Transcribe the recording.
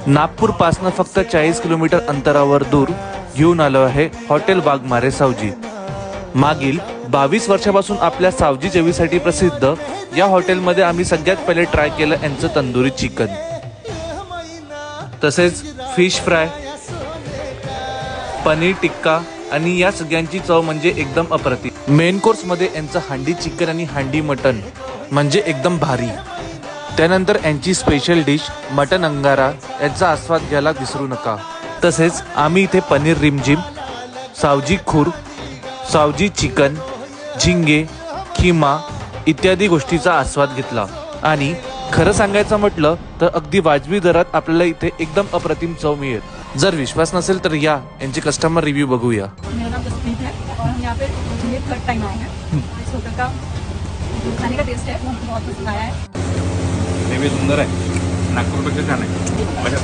नागपूर पासनं फक्त 40 किलोमीटर अंतरावर दूर घेऊन आलो आहे हॉटेल वाघमारे सावजी। मागील 22 वर्षापासून आपल्या सावजी जेवीसाठी प्रसिद्ध या हॉटेलमध्ये आम्ही सगळ्यात पहिले ट्राय केलं यांचं तंदुरी चिकन, तसेच फिश फ्राय, पनीर टिक्का आणि या सगळ्यांची चव म्हणजे एकदम अप्रतिम। मेन कोर्स मध्ये यांचं हांडी चिकन आणि हांडी मटन म्हणजे एकदम भारी। त्यानंतर यांची स्पेशल डिश मटन अंगारा याचा आस्वाद घ्यायला विसरू नका। तसेच आम्ही इथे पनीर रिमझिम, सावजी खूर, सावजी चिकन, झिंगे, खिमा इत्यादी गोष्टीचा आस्वाद घेतला। आणि खरं सांगायचं म्हटलं तर अगदी वाजवी दरात आपल्याला इथे एकदम अप्रतिम चव मिळेल। जर विश्वास नसेल तर या यांचे कस्टमर रिव्ह्यू बघूया। मेरा नाम जसप्रीत है और हम यहाँ पे ये थर्ड टाइम आए हैं। इस होटल का खाने का टेस्ट है वो हमको बहुत पसंद आया है। नेहमी सुंदर आहे, नागपूरपेक्षा छान आहे।